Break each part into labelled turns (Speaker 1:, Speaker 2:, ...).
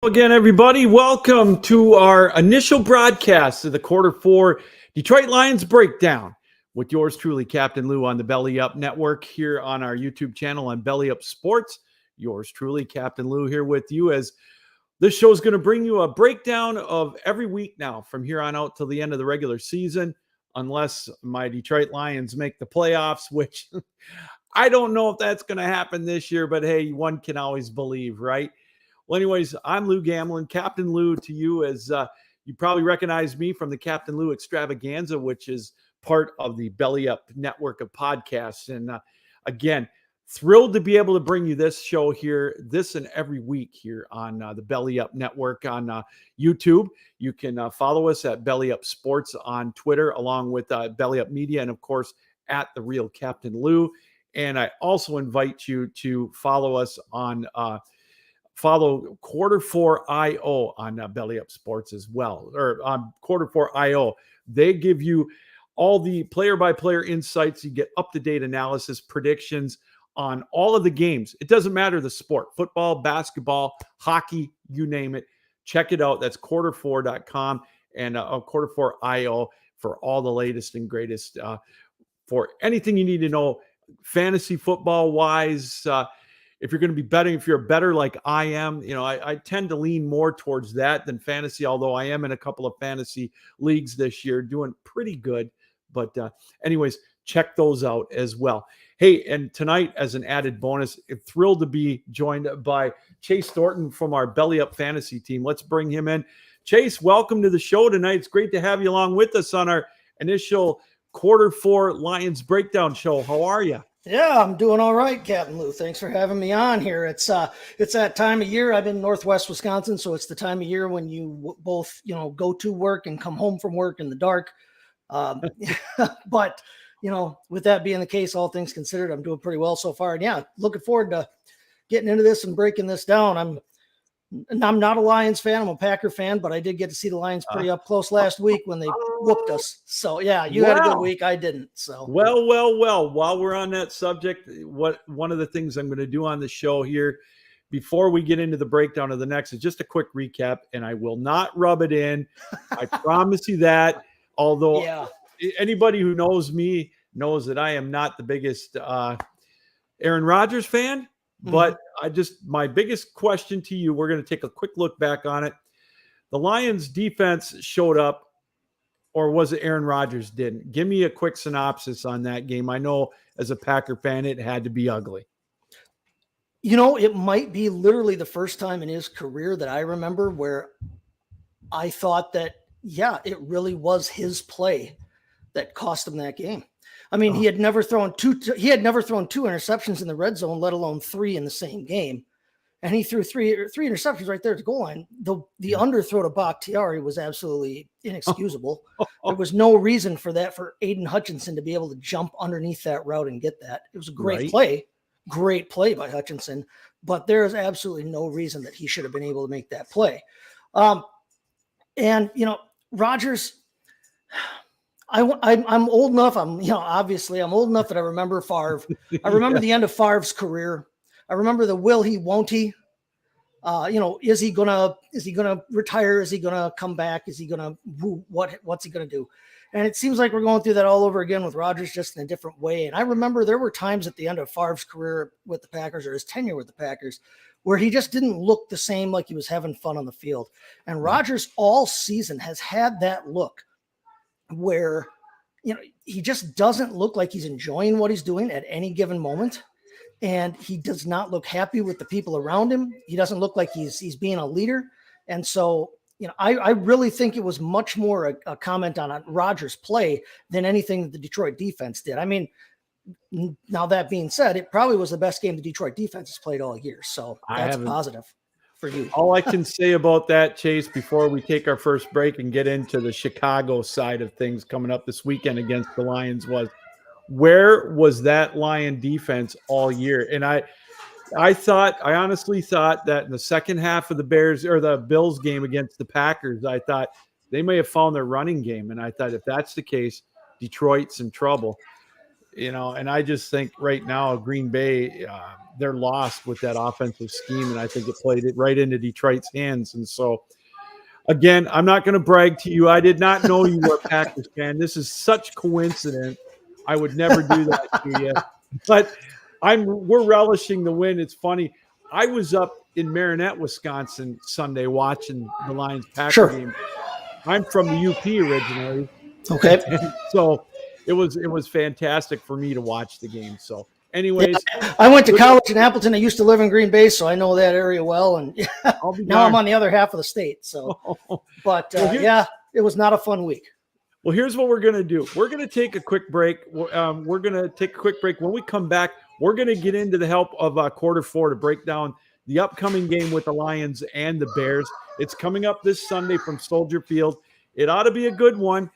Speaker 1: Again, everybody, welcome to our initial broadcast of the Quarter4 Detroit Lions breakdown with yours truly, Captain Lou, on the Belly Up Network here on our YouTube channel on Belly Up Sports. Yours truly, Captain Lou, here with you as this show is going to bring you a breakdown of every week now from here on out till the end of the regular season, unless my Detroit Lions make the playoffs, which I don't know if that's going to happen this year, but hey, one can always believe, right? Well, anyways, I'm Lou Gamlin, Captain Lou to you, as you probably recognize me from the Captain Lou Extravaganza, which is part of the Belly Up network of podcasts. And again, thrilled to be able to bring you this show here, this and every week here on the Belly Up network on YouTube. You can follow us at Belly Up Sports on Twitter, along with Belly Up Media, and of course, at The Real Captain Lou. And I also invite you to follow us on follow Quarter4 on Belly Up Sports as well, or on Quarter4 They give you all the player-by-player insights. You get up-to-date analysis, predictions on all of the games. It doesn't matter the sport, football, basketball, hockey, you name it. Check it out. That's Quarter4.com and Quarter4 for all the latest and greatest for anything you need to know fantasy football-wise. If you're going to be betting, if you're a bettor like I am, I tend to lean more towards that than fantasy, although I am in a couple of fantasy leagues this year doing pretty good. But anyways, check those out as well. Hey, and tonight, as an added bonus, I'm thrilled to be joined by Chase Thornton from our Belly Up Fantasy team. Let's bring him in. Chase, welcome to the show tonight. It's great to have you along with us on our initial Quarter4 Lions breakdown show. How are you?
Speaker 2: Yeah, I'm doing all right, Captain Lou. Thanks for having me on here. It's that time of year. I'm in Northwest Wisconsin, so it's the time of year when you both, go to work and come home from work in the dark. But, with that being the case, all things considered, I'm doing pretty well so far. And yeah, looking forward to getting into this and breaking this down. I'm not a Lions fan. I'm a Packer fan, but I did get to see the Lions pretty up close last week when they whooped us. So yeah, you had a good week. I didn't. So
Speaker 1: well. While we're on that subject, one of the things I'm going to do on the show here before we get into the breakdown of the next is just a quick recap, and I will not rub it in. I promise you that. Although anybody who knows me knows that I am not the biggest Aaron Rodgers fan. But my biggest question to you, we're going to take a quick look back on it. The Lions defense showed up, or was it Aaron Rodgers didn't? Give me a quick synopsis on that game. I know as a Packer fan, it had to be ugly.
Speaker 2: It might be literally the first time in his career that I remember where I thought that, it really was his play that cost him that game. I mean, he had never thrown two interceptions in the red zone, let alone three in the same game. And he threw three interceptions right there at the goal line. The underthrow to Bakhtiari was absolutely inexcusable. There was no reason for Aiden Hutchinson to be able to jump underneath that route and get that. It was a great play by Hutchinson, but there is absolutely no reason that he should have been able to make that play. Rodgers, I'm old enough. Obviously I'm old enough that I remember Favre. I remember the end of Favre's career. I remember the will he, won't he? Is he gonna retire? Is he gonna come back? Is he gonna what's he gonna do? And it seems like we're going through that all over again with Rodgers, just in a different way. And I remember there were times at the end of Favre's career with the Packers, or his tenure with the Packers, where he just didn't look the same, like he was having fun on the field. And Rodgers all season has had that look where, he just doesn't look like he's enjoying what he's doing at any given moment. And he does not look happy with the people around him. He doesn't look like he's being a leader. And so, I really think it was much more a comment on Rodgers' play than anything that the Detroit defense did. I mean, now that being said, it probably was the best game the Detroit defense has played all year. So that's positive for you.
Speaker 1: All I can say about that, Chase, before we take our first break and get into the Chicago side of things coming up this weekend against the Lions, was where was that Lion defense all year? And I honestly thought that in the second half of the Bills game against the Packers, I thought they may have found their running game. And I thought if that's the case, Detroit's in trouble. And I just think right now Green Bay, they're lost with that offensive scheme, and I think it played it right into Detroit's hands. And so, again, I'm not going to brag to you. I did not know you were a Packers fan. This is such coincidence. I would never do that to you. But we're relishing the win. It's funny. I was up in Marinette, Wisconsin Sunday watching the Lions Packer game. I'm from the UP originally.
Speaker 2: Okay.
Speaker 1: And so it was fantastic for me to watch the game. So anyways,
Speaker 2: I went to college in Appleton. I used to live in Green Bay, so I know that area well. And now I'm on the other half of the state. So, but it was not a fun week.
Speaker 1: Well, here's what we're going to do. We're going to take a quick break. We're going to take a quick break. When we come back, we're going to get into the help of Quarter4 to break down the upcoming game with the Lions and the Bears. It's coming up this Sunday from Soldier Field. It ought to be a good one.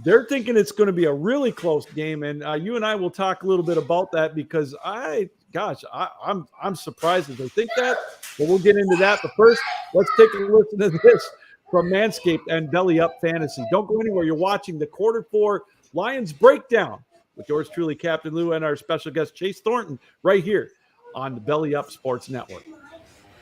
Speaker 1: They're thinking it's going to be a really close game, and you and I will talk a little bit about that because I'm surprised that they think that, but we'll get into that. But first, let's take a listen to this from Manscaped and Belly Up Fantasy. Don't go anywhere. You're watching the Quarter4 Lions Breakdown with yours truly, Captain Lou, and our special guest, Chase Thornton, right here on the Belly Up Sports Network.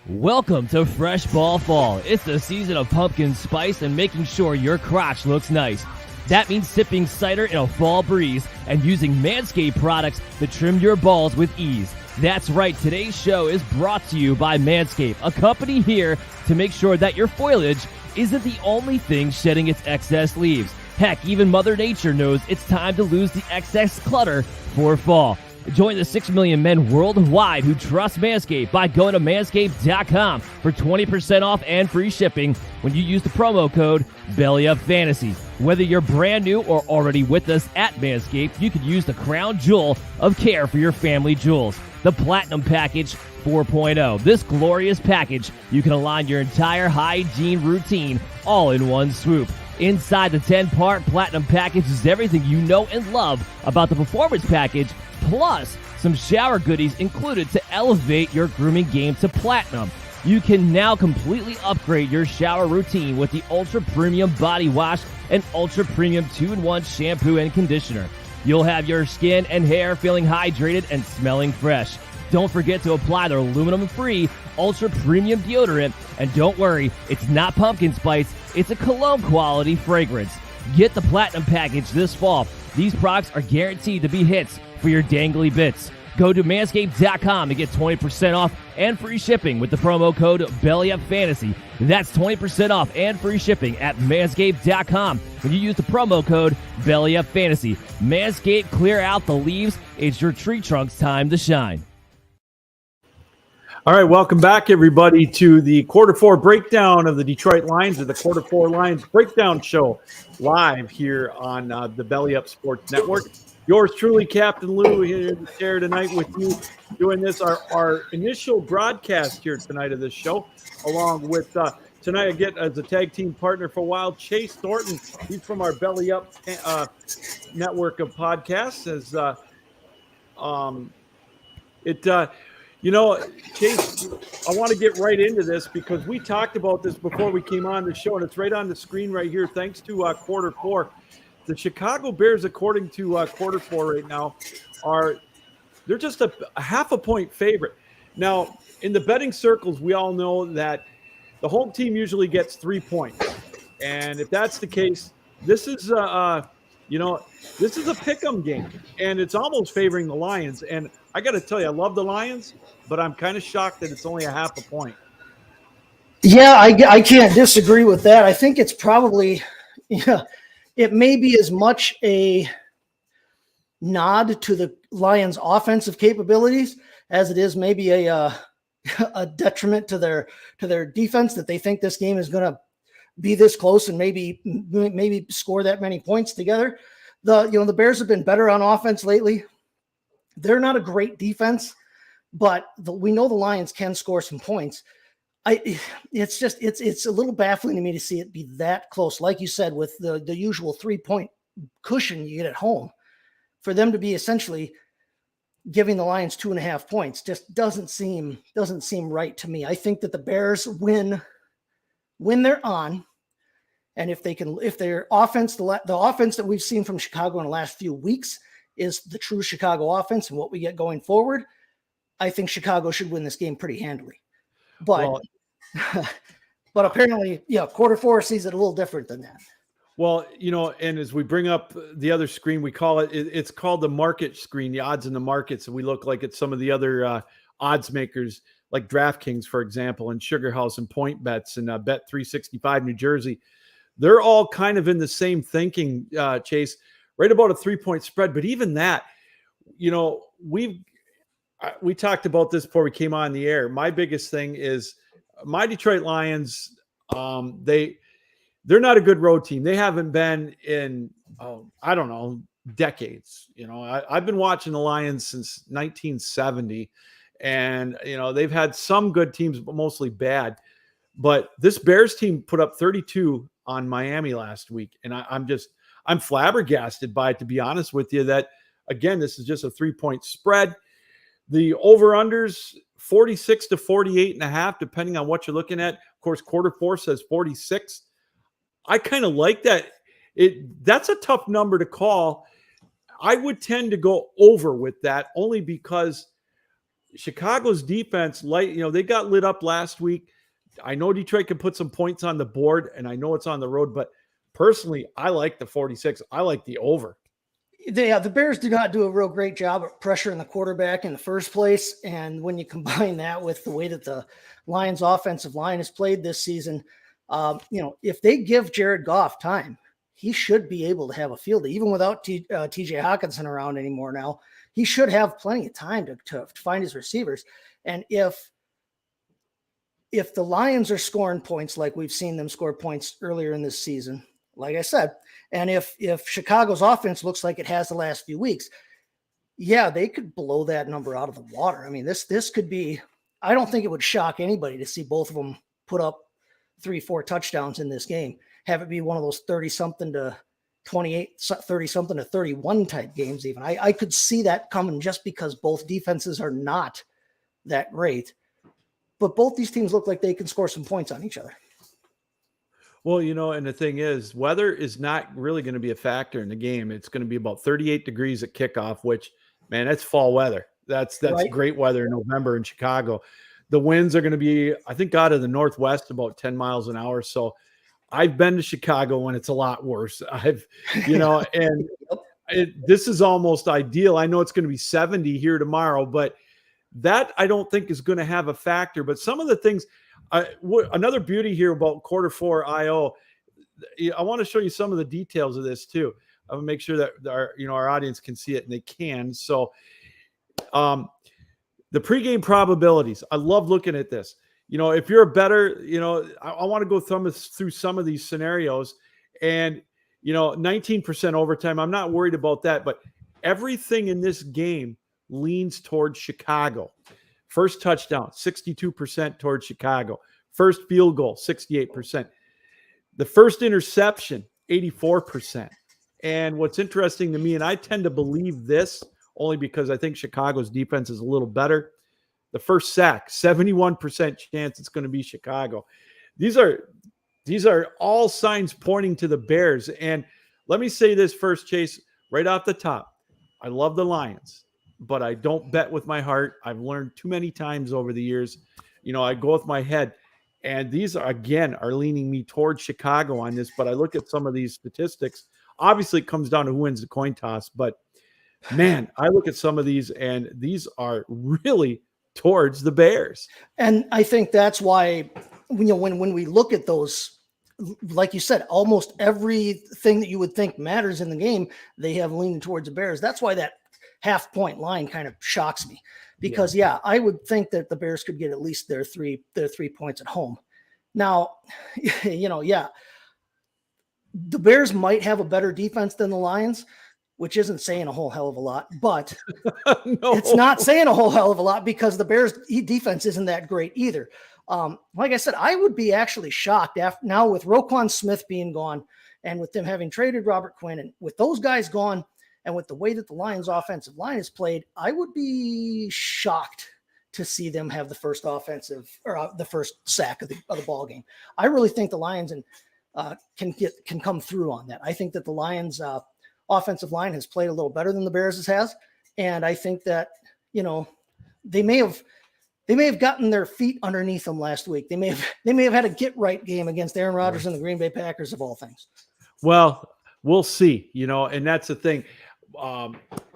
Speaker 3: Welcome to Fresh Ball Fall. It's the season of pumpkin spice and making sure your crotch looks nice. That means sipping cider in a fall breeze and using Manscaped products to trim your balls with ease. That's right, today's show is brought to you by Manscaped, a company here to make sure that your foliage isn't the only thing shedding its excess leaves. Heck, even Mother Nature knows it's time to lose the excess clutter for fall. Join the 6 million men worldwide who trust Manscaped by going to manscaped.com for 20% off and free shipping when you use the promo code BELLYUPFANTASY. Whether you're brand new or already with us at Manscaped, you could use the crown jewel of care for your family jewels, the Platinum Package 4.0. This glorious package, you can align your entire hygiene routine all in one swoop. Inside the 10-part Platinum Package is everything you know and love about the Performance Package, plus some shower goodies included to elevate your grooming game to platinum. You can now completely upgrade your shower routine with the Ultra Premium Body Wash and Ultra Premium 2-in-1 Shampoo and Conditioner. You'll have your skin and hair feeling hydrated and smelling fresh. Don't forget to apply their aluminum-free Ultra Premium Deodorant. And don't worry, it's not pumpkin spice, it's a cologne-quality fragrance. Get the Platinum Package this fall. These products are guaranteed to be hits for your dangly bits. Go to manscaped.com to get 20% off and free shipping with the promo code BELLYUPFANTASY. That's 20% off and free shipping at manscaped.com when you use the promo code BELLYUPFANTASY. Manscaped, clear out the leaves. It's your tree trunk's time to shine.
Speaker 1: All right, welcome back, everybody, to the Quarter4 breakdown of the Detroit Lions, or the Quarter4 Lions breakdown show, live here on the Belly Up Sports Network. Yours truly, Captain Lou, here in the chair tonight with you, doing this, our initial broadcast here tonight of this show, along with tonight, again, as a tag team partner for a while, Chase Thornton. He's from our Belly Up network of podcasts. Chase, I want to get right into this because we talked about this before we came on the show, and it's right on the screen right here, thanks to Quarter4. The Chicago Bears, according to Quarter4 right now, they're just a half a point favorite. Now, in the betting circles, we all know that the home team usually gets 3 points. And if that's the case, this is a pick'em game, and it's almost favoring the Lions. And I got to tell you, I love the Lions, but I'm kind of shocked that it's only a half a point.
Speaker 2: Yeah, I can't disagree with that. I think it's probably, it may be as much a nod to the Lions' offensive capabilities as it is maybe a detriment to their defense, that they think this game is going to be this close and maybe score that many points together. The Bears have been better on offense lately. They're not a great defense, but we know the Lions can score some points. It's a little baffling to me to see it be that close. Like you said, with the usual 3-point cushion you get at home, for them to be essentially giving the Lions 2.5 points just doesn't seem right to me. I think that the Bears win when they're on. And if their offense, the offense that we've seen from Chicago in the last few weeks is the true Chicago offense and what we get going forward, I think Chicago should win this game pretty handily. But, but apparently, Quarter4 sees it a little different than that.
Speaker 1: Well, and as we bring up the other screen, we call it's called the market screen, the odds in the market. So we look like it's some of the other odds makers like DraftKings, for example, and Sugar House and Point Bets and Bet 365 New Jersey. They're all kind of in the same thinking, Chase, right about a 3-point spread. But even that, we talked about this before we came on the air. My biggest thing is my Detroit Lions. They're not a good road team. They haven't been in, I don't know, decades. I've been watching the Lions since 1970, and they've had some good teams, but mostly bad. But this Bears team put up 32 on Miami last week, and I'm flabbergasted by it, to be honest with you. That again, this is just a 3-point spread. The over-unders 46 to 48.5, depending on what you're looking at. Of course, Quarter4 says 46. I kind of like that. That's a tough number to call. I would tend to go over with that only because Chicago's defense, they got lit up last week. I know Detroit can put some points on the board, and I know it's on the road, but personally, I like the 46. I like the over.
Speaker 2: The Bears do not do a real great job at pressuring the quarterback in the first place. And when you combine that with the way that the Lions offensive line has played this season, if they give Jared Goff time, he should be able to have a field day, even without TJ Hawkinson around anymore. Now he should have plenty of time to find his receivers. And if the Lions are scoring points, like we've seen them score points earlier in this season, like I said, and if Chicago's offense looks like it has the last few weeks, they could blow that number out of the water. I mean, this could be, I don't think it would shock anybody to see both of them put up 3-4 touchdowns in this game, have it be one of those 30-something to 28, 30-something to 31 type games even. I could see that coming just because both defenses are not that great. But both these teams look like they can score some points on each other.
Speaker 1: Well, and the thing is, weather is not really going to be a factor in the game. It's going to be about 38 degrees at kickoff, which, man, that's fall weather. That's right. Great weather in November in Chicago. The winds are going to be, I think, out of the northwest about 10 miles an hour. So I've been to Chicago when it's a lot worse. This is almost ideal. I know it's going to be 70 here tomorrow, but that I don't think is going to have a factor. But some of the things, another beauty here about Quarter4 IO, I want to show you some of the details of this too. I want to make sure that our audience can see it, and they can. So, the pregame probabilities. I love looking at this. If you're a better, I want to go through some of these scenarios, and 19% overtime. I'm not worried about that, but everything in this game leans towards Chicago. First touchdown, 62% towards Chicago. First field goal, 68%. The first interception, 84%. And what's interesting to me, and I tend to believe this only because I think Chicago's defense is a little better. The first sack, 71% chance it's going to be Chicago. These are all signs pointing to the Bears. And let me say this first, Chase, right off the top. I love the Lions, but I don't bet with my heart. I've learned too many times over the years. I go with my head. And these are leaning me towards Chicago on this. But I look at some of these statistics. Obviously, it comes down to who wins the coin toss. But, man, I look at some of these, and these are really towards the Bears.
Speaker 2: And I think that's why, when we look at those, like you said, almost everything that you would think matters in the game, they have leaning towards the Bears. That's why that half-point line kind of shocks me. Because, I would think that the Bears could get at least their 3 points at home. Now, the Bears might have a better defense than the Lions, which isn't saying a whole hell of a lot, but
Speaker 1: no.
Speaker 2: It's not saying a whole hell of a lot because the Bears defense isn't that great either. Like I said, I would be actually shocked now with Roquan Smith being gone and with them having traded Robert Quinn, and with those guys gone, and with the way that the Lions offensive line is played, I would be shocked to see them have the first the first sack of the ball game. I really think the Lions can come through on that. I think that the Lions offensive line has played a little better than the Bears has. And I think that, they may have gotten their feet underneath them last week. They may have had a get right game against Aaron Rodgers and the Green Bay Packers of all things.
Speaker 1: Well, we'll see, and that's the thing.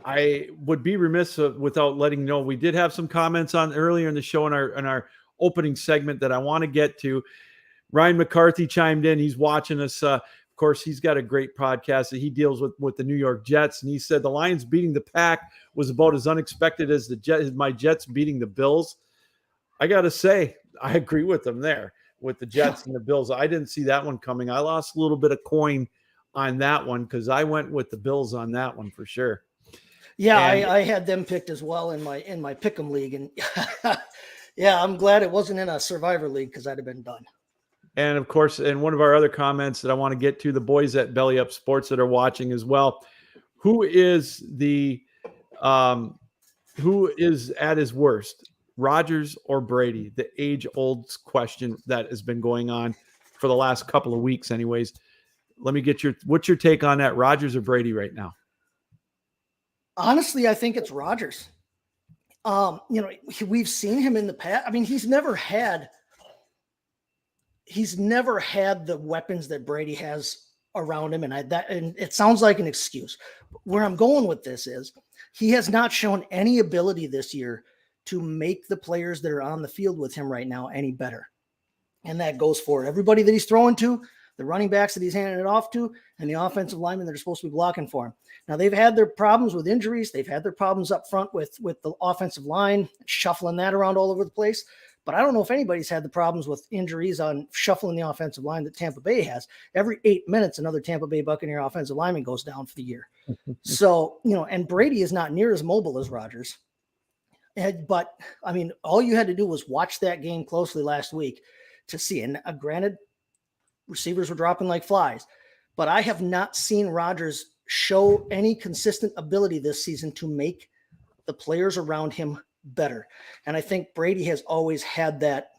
Speaker 1: I would be remiss without letting you know we did have some comments on earlier in the show in our opening segment that I want to get to. Ryan McCarthy chimed in. He's watching us. Of course, he's got a great podcast that he deals with the New York Jets, and he said the Lions beating the Pack was about as unexpected as my Jets beating the Bills. I got to say, I agree with him there with the Jets and the Bills. I didn't see that one coming. I lost a little bit of coin on that one because I went with the Bills on that one for sure.
Speaker 2: Yeah, I had them picked as well in my pick'em league, and yeah, I'm glad it wasn't in a Survivor league because I'd have been done.
Speaker 1: And of course, in one of our other comments that I want to get to, the boys at Belly Up Sports that are watching as well, who is at his worst, Rodgers or Brady? The age-old question that has been going on for the last couple of weeks, anyways. Let me get what's your take on that, Rodgers or Brady right now?
Speaker 2: Honestly, I think it's Rodgers. We've seen him in the past. I mean, he's never had the weapons that Brady has around him. And it sounds like an excuse. Where I'm going with this is he has not shown any ability this year to make the players that are on the field with him right now any better. And that goes for everybody that he's throwing to, the running backs that he's handing it off to, and the offensive linemen that are supposed to be blocking for him. Now, they've had their problems with injuries. They've had their problems up front with the offensive line, shuffling that around all over the place. But I don't know if anybody's had the problems with injuries on shuffling the offensive line that Tampa Bay has. Every 8 minutes, another Tampa Bay Buccaneer offensive lineman goes down for the year. So, and Brady is not near as mobile as Rodgers. But, I mean, all you had to do was watch that game closely last week to see. And granted, receivers were dropping like flies. But I have not seen Rodgers show any consistent ability this season to make the players around him better. And I think Brady has always had that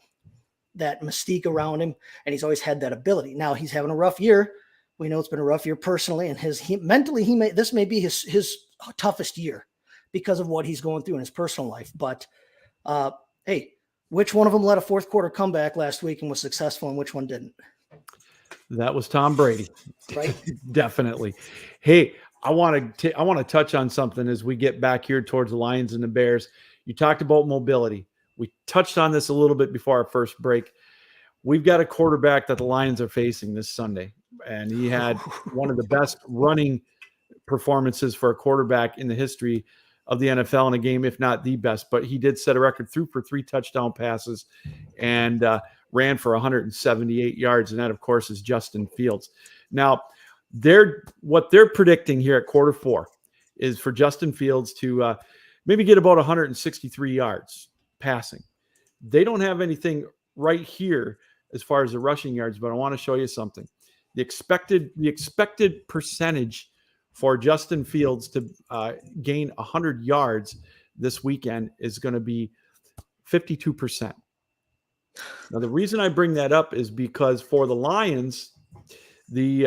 Speaker 2: mystique around him, and he's always had that ability. Now he's having a rough year. We know it's been a rough year personally, and this may be his toughest year because of what he's going through in his personal life. But hey, which one of them led a fourth quarter comeback last week and was successful, and which one didn't?
Speaker 1: That was Tom Brady.
Speaker 2: Right?
Speaker 1: Definitely. Hey, I want to touch on something as we get back here towards the Lions and the Bears. You talked about mobility. We touched on this a little bit before our first break. We've got a quarterback that the Lions are facing this Sunday, and he had one of the best running performances for a quarterback in the history of the NFL in a game, if not the best. But he did set a record, threw for 3 touchdown passes and ran for 178 yards, and that, of course, is Justin Fields. Now, what they're predicting here at Quarter4 is for Justin Fields to maybe get about 163 yards passing. They don't have anything right here as far as the rushing yards, but I want to show you something. The expected percentage for Justin Fields to gain 100 yards this weekend is going to be 52%. Now, the reason I bring that up is because for the Lions, the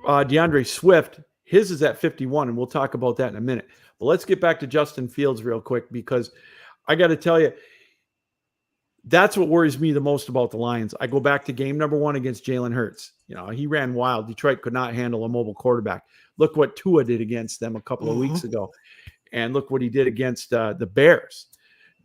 Speaker 1: DeAndre Swift, his is at 51, and we'll talk about that in a minute. But let's get back to Justin Fields real quick, because I got to tell you, that's what worries me the most about the Lions. I go back to game number 1 against Jalen Hurts. He ran wild. Detroit could not handle a mobile quarterback. Look what Tua did against them a couple of weeks ago. And look what he did against the Bears.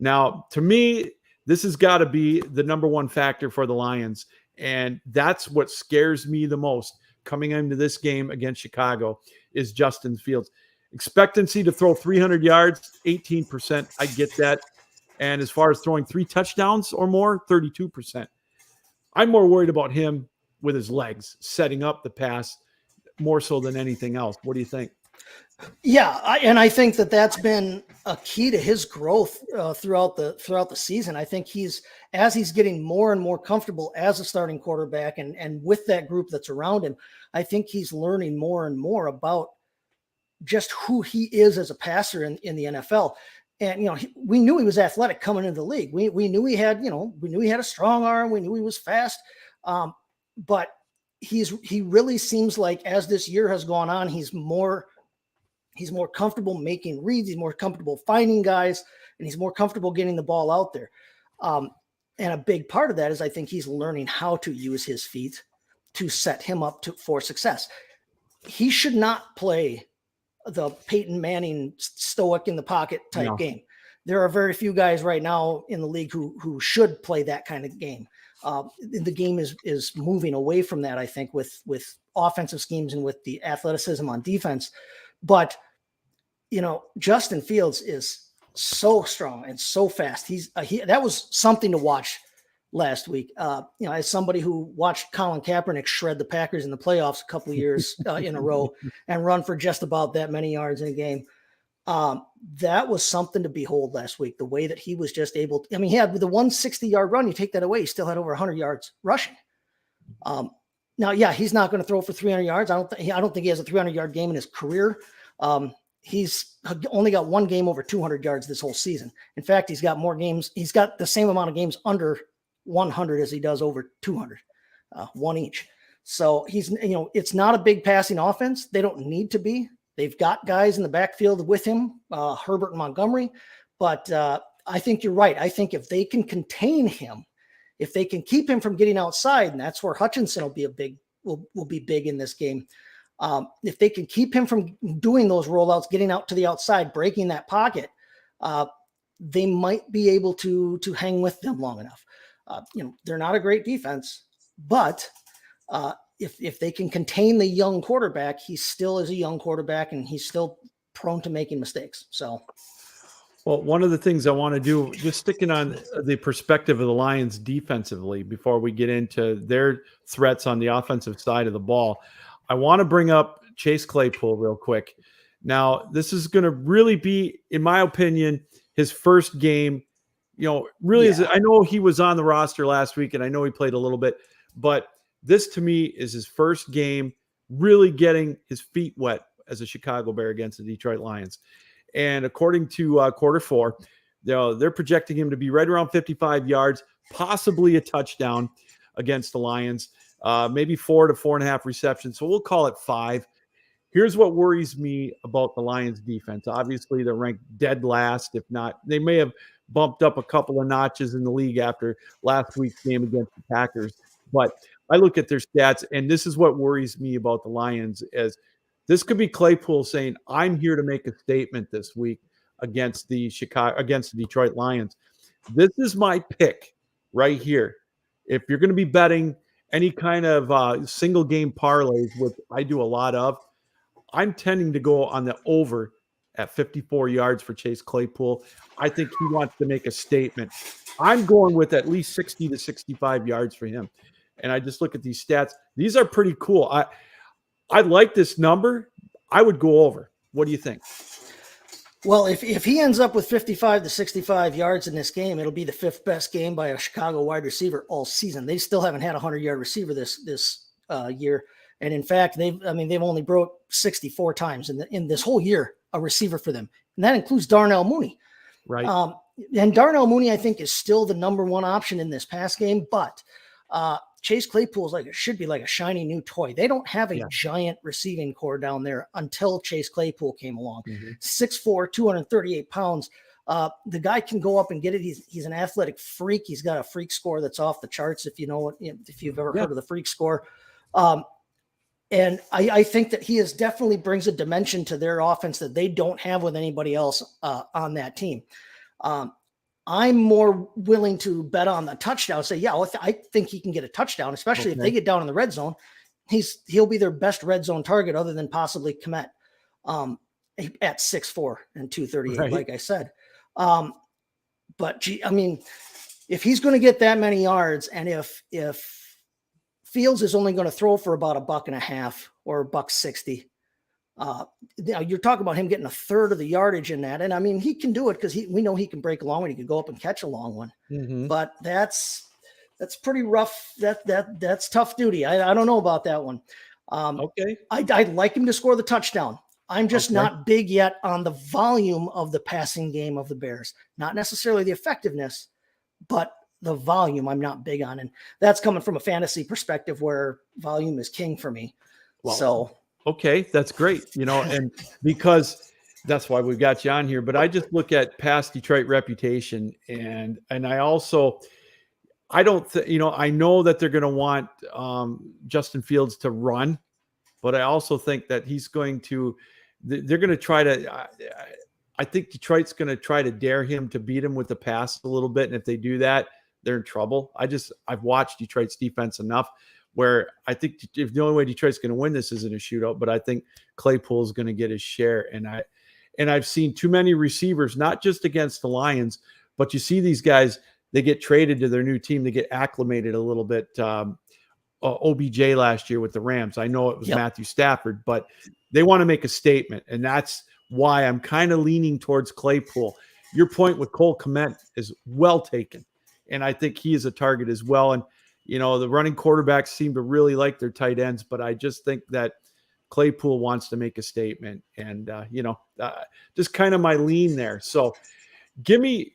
Speaker 1: Now, to me, this has got to be the number one factor for the Lions. And that's what scares me the most coming into this game against Chicago is Justin Fields. Expectancy to throw 300 yards, 18%. I get that. And as far as throwing 3 touchdowns or more, 32%. I'm more worried about him with his legs, setting up the pass more so than anything else. What do you think?
Speaker 2: Yeah, I think that's been a key to his growth throughout the season. I think as he's getting more and more comfortable as a starting quarterback and with that group that's around him, I think he's learning more and more about just who he is as a passer in the NFL. And we knew he was athletic coming into the league. We knew he had a strong arm. We knew he was fast, but he really seems like as this year has gone on, he's more comfortable making reads. He's more comfortable finding guys, and he's more comfortable getting the ball out there. And a big part of that is I think he's learning how to use his feet to set him up for success. He should not play the Peyton Manning stoic in the pocket type game. There are very few guys right now in the league who should play that kind of game. The game is moving away from that, I think, with offensive schemes and with the athleticism on defense. But, Justin Fields is so strong and so fast. That was something to watch last week. As somebody who watched Colin Kaepernick shred the Packers in the playoffs a couple of years in a row and run for just about that many yards in a game. That was something to behold last week. The way that he was just able to, he had the 160-yard run. You take that away, he still had over 100 yards rushing. Now, he's not going to throw for 300 yards. I don't think he has a 300-yard game in his career. He's only got one game over 200 yards this whole season. In fact, he's got more games. He's got the same amount of games under 100 as he does over 200, one each. So it's not a big passing offense. They don't need to be. They've got guys in the backfield with him, Herbert and Montgomery. But I think you're right. I think if they can contain him, if they can keep him from getting outside, and that's where Hutchinson will be big in this game. If they can keep him from doing those rollouts, getting out to the outside, breaking that pocket, they might be able to hang with them long enough. They're not a great defense, but if they can contain the young quarterback, he still is a young quarterback and he's still prone to making mistakes. So,
Speaker 1: well, one of the things I want to do, just sticking on the perspective of the Lions defensively before we get into their threats on the offensive side of the ball, I want to bring up Chase Claypool real quick. Now, this is going to really be, in my opinion, his first game. I know he was on the roster last week and I know he played a little bit, but this to me is his first game really getting his feet wet as a Chicago Bear against the Detroit Lions. And according to Quarter4, they're projecting him to be right around 55 yards, possibly a touchdown against the Lions, maybe 4 to 4.5 receptions. So we'll call it 5. Here's what worries me about the Lions defense. Obviously, they're ranked dead last. If not, they may have bumped up a couple of notches in the league after last week's game against the Packers. But I look at their stats, and this is what worries me about the Lions, as this could be Claypool saying, I'm here to make a statement this week against the Detroit Lions. This is my pick right here. If you're going to be betting any kind of single game parlays, which I do a lot of, I'm tending to go on the over at 54 yards for Chase Claypool. I think he wants to make a statement. I'm going with at least 60 to 65 yards for him. And I just look at these stats. These are pretty cool. I like this number. I would go over. What do you think?
Speaker 2: Well, if he ends up with 55 to 65 yards in this game, it'll be the 5th best game by a Chicago wide receiver all season. They still haven't had a 100-yard receiver this year. And in fact, they've only broke 64 times in this whole year, a receiver for them. And that includes Darnell Mooney.
Speaker 1: Right.
Speaker 2: And Darnell Mooney, I think, is still the number one option in this pass game, but Chase Claypool should be like a shiny new toy. They don't have a giant receiving core down there until Chase Claypool came along. 6'4", 238 pounds. The guy can go up and get it. He's an athletic freak. He's got a freak score that's off the charts. If you've ever heard of the freak score. And I think that he definitely brings a dimension to their offense that they don't have with anybody else on that team. I'm more willing to bet on the touchdown. Say, I think he can get a touchdown, especially if they get down in the red zone. He'll be their best red zone target other than possibly Kmet at 6'4" and 238, like I said. But if he's going to get that many yards, and if Fields is only going to throw for about $1.50 or $1.60, you're talking about him getting a third of the yardage in that. And he can do it because we know he can break a long one. He can go up and catch a long one, but that's pretty rough. That's tough duty. I don't know about that one.
Speaker 1: Okay.
Speaker 2: I'd like him to score the touchdown. I'm just not big yet on the volume of the passing game of the Bears, not necessarily the effectiveness, but the volume I'm not big on. And that's coming from a fantasy perspective where volume is king for me.
Speaker 1: Well,
Speaker 2: So,
Speaker 1: okay, that's great. And because that's why we've got you on here. But I just look at past Detroit reputation, and I don't I know that they're going to want Justin Fields to run, but I also think that they're going to try to. I think Detroit's going to try to dare him to beat him with the pass a little bit, and if they do that, they're in trouble. I've watched Detroit's defense enough where I think if the only way Detroit's going to win this isn't a shootout, but I think Claypool is going to get his share. And I've seen too many receivers, not just against the Lions, but you see these guys, they get traded to their new team, they get acclimated a little bit. OBJ last year with the Rams, I know it was Matthew Stafford, but they want to make a statement, and that's why I'm kind of leaning towards Claypool. Your point with Cole Kmet is well taken, and I think he is a target as well. And the running quarterbacks seem to really like their tight ends, but I just think that Claypool wants to make a statement, and just kind of my lean there. So give me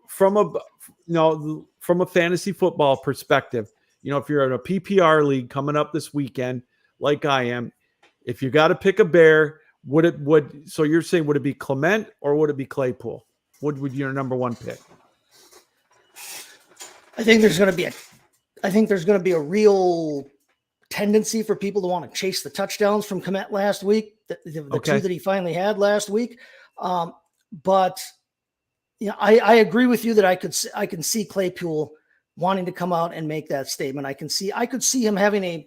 Speaker 1: from a fantasy football perspective, if you're in a PPR league coming up this weekend, like I am, if you got to pick a bear, so you're saying, would it be Clement or would it be Claypool? What would your number one pick?
Speaker 2: I think there's going to be a real tendency for people to want to chase the touchdowns from Kmet last week, the two that he finally had last week. But I agree with you that I can see Claypool wanting to come out and make that statement. I could see him having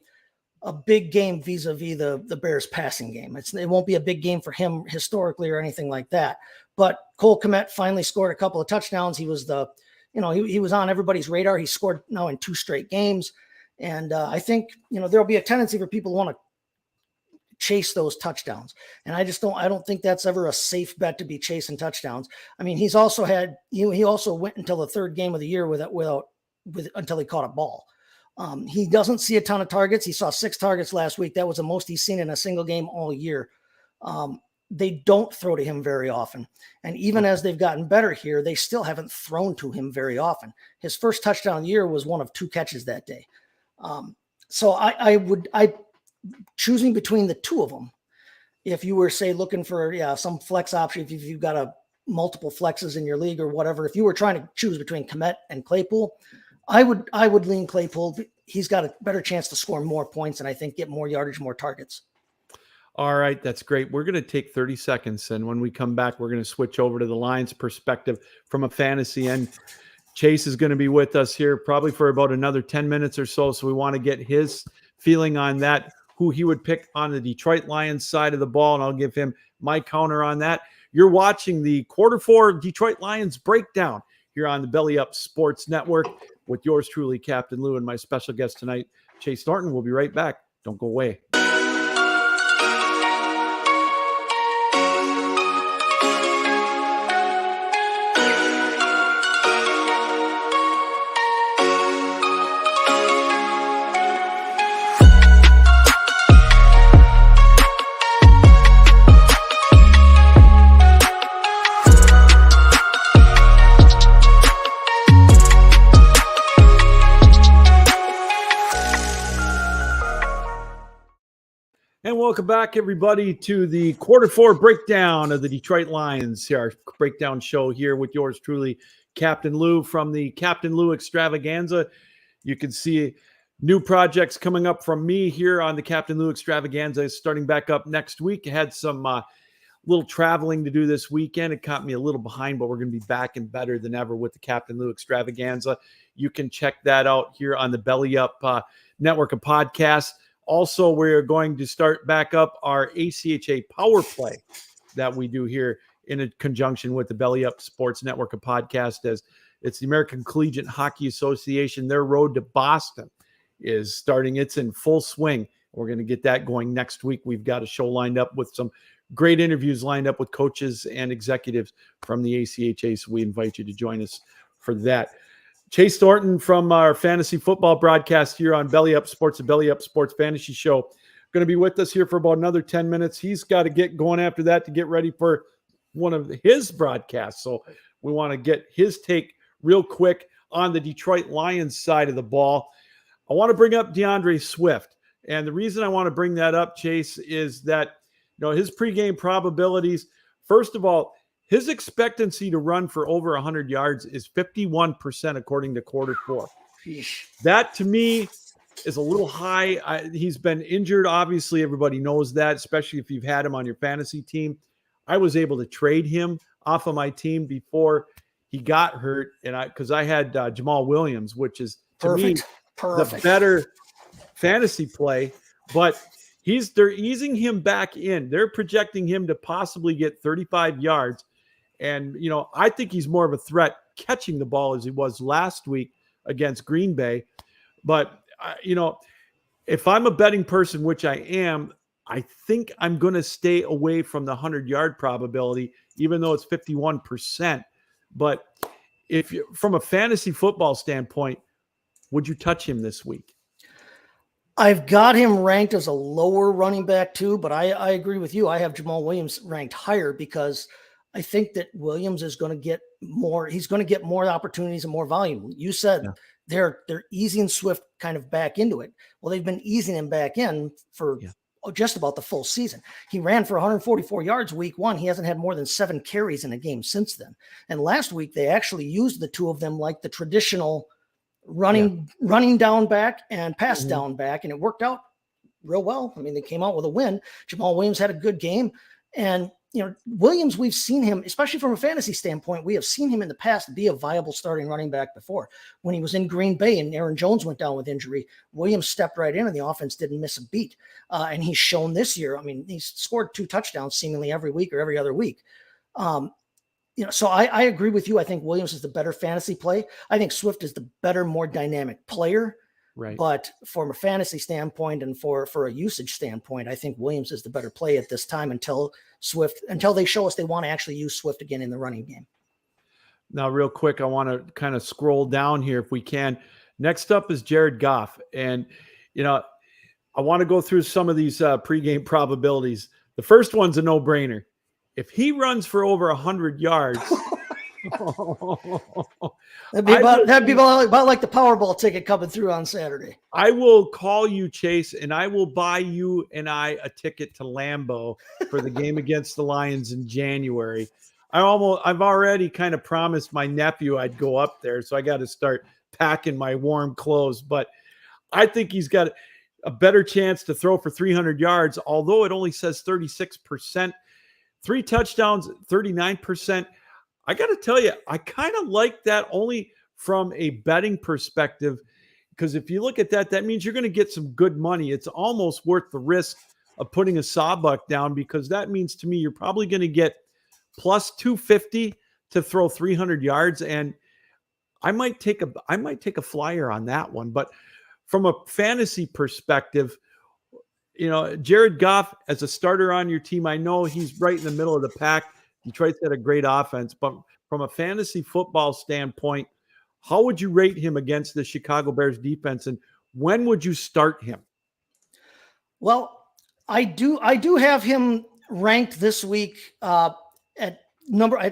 Speaker 2: a big game vis-a-vis the Bears passing game. It won't be a big game for him historically or anything like that. But Cole Kmet finally scored a couple of touchdowns. He was he was on everybody's radar. He scored now in 2 straight games. And I think, there'll be a tendency for people to want to chase those touchdowns. And I don't think that's ever a safe bet to be chasing touchdowns. I mean, he also went until the 3rd game of the year until he caught a ball. He doesn't see a ton of targets. He saw 6 targets last week. That was the most he's seen in a single game all year. They don't throw to him very often. And even as they've gotten better here, they still haven't thrown to him very often. His first touchdown of the year was one of 2 catches that day. So I choosing between the two of them, if you were, say, looking for some flex option, if you've got multiple flexes in your league or whatever, if you were trying to choose between Kmet and Claypool, I would lean Claypool. He's got a better chance to score more points and I think get more yardage, more targets.
Speaker 1: All right, that's great. We're going to take 30 seconds, and when we come back, we're going to switch over to the Lions perspective from a fantasy end. Chase is going to be with us here probably for about another 10 minutes or so, so we want to get his feeling on that, who he would pick on the Detroit Lions side of the ball, and I'll give him my counter on that. You're watching the Quarter4 Detroit Lions breakdown here on the Belly Up Sports Network with yours truly, Captain Lou, and my special guest tonight, Chase Thornton. We'll be right back. Don't go away. And welcome back, everybody, to the Quarter4 breakdown of the Detroit Lions. Our breakdown show here with yours truly, Captain Lou, from the Captain Lou Extravaganza. You can see new projects coming up from me here on the Captain Lou Extravaganza, starting back up next week. I had some little traveling to do this weekend. It caught me a little behind, but we're going to be back and better than ever with the Captain Lou Extravaganza. You can check that out here on the Belly Up network of podcasts. Also, we're going to start back up our ACHA Power Play that we do here in a conjunction with the Belly Up Sports Network of podcasts, as it's the American Collegiate Hockey Association. Their road to Boston is starting. It's in full swing. We're going to get that going next week. We've got a show lined up with some great interviews lined up with coaches and executives from the ACHA, so we invite you to join us for that. Chase Thornton from our fantasy football broadcast here on Belly Up Sports, the Belly Up Sports Fantasy Show, going to be with us here for about another 10 minutes. He's got to get going after that to get ready for one of his broadcasts. So we want to get his take real quick on the Detroit Lions side of the ball, I want to bring up DeAndre Swift. And the reason I want to bring that up, Chase, is that his pregame probabilities, first of all, his expectancy to run for over 100 yards is 51% according to Quarter4. That to me is a little high. He's been injured. Obviously, everybody knows that, especially if you've had him on your fantasy team. I was able to trade him off of my team before he got hurt, and because I had Jamal Williams, which is to me the better fantasy play. But they're easing him back in. They're projecting him to possibly get 35 yards, and I think he's more of a threat catching the ball as he was last week against Green Bay. But if I'm a betting person, which I am, I think I'm going to stay away from the 100-yard probability, even though it's 51%. But if you, from a fantasy football standpoint, would you touch him this week?
Speaker 2: I've got him ranked as a lower running back too, but I agree with you. I have Jamal Williams ranked higher because I think that Williams is going to get more. He's going to get more opportunities and more volume. You said they're easing Swift kind of back into it. Well, they've been easing him back in for just about the full season. He ran for 144 yards week 1. He hasn't had more than 7 carries in a game since then. And last week they actually used the two of them like the traditional running down back and pass down back, and it worked out real well. I mean, they came out with a win. Jamal Williams had a good game, and Williams, we've seen him, especially from a fantasy standpoint, we have seen him in the past be a viable starting running back before. When he was in Green Bay and Aaron Jones went down with injury, Williams stepped right in and the offense didn't miss a beat. And he's shown this year, I mean, he's scored 2 touchdowns seemingly every week or every other week. So I agree with you. I think Williams is the better fantasy play. I think Swift is the better, more dynamic player.
Speaker 1: Right.
Speaker 2: But from a fantasy standpoint and for a usage standpoint, I think Williams is the better play at this time until they show us they want to actually use Swift again in the running game.
Speaker 1: Now, real quick, I want to kind of scroll down here if we can. Next up is Jared Goff. And, I want to go through some of these pregame probabilities. The first one's a no-brainer. If he runs for over 100 yards,
Speaker 2: that'd be about like the Powerball ticket coming through on Saturday.
Speaker 1: I will call you, Chase, and I will buy you and I a ticket to Lambeau for the game against the Lions in January. I've already kind of promised my nephew I'd go up there, so I got to start packing my warm clothes. But I think he's got a better chance to throw for 300 yards, although it only says 36%. 3 touchdowns, 39%. I got to tell you, I kind of like that only from a betting perspective, because if you look at that, that means you're going to get some good money. It's almost worth the risk of putting a sawbuck down, because that means to me you're probably going to get plus 250 to throw 300 yards. And I might take a flyer on that one. But from a fantasy perspective, Jared Goff as a starter on your team, I know he's right in the middle of the pack. Detroit's got a great offense, but from a fantasy football standpoint, how would you rate him against the Chicago Bears defense, and when would you start him?
Speaker 2: Well, I do have him ranked this week at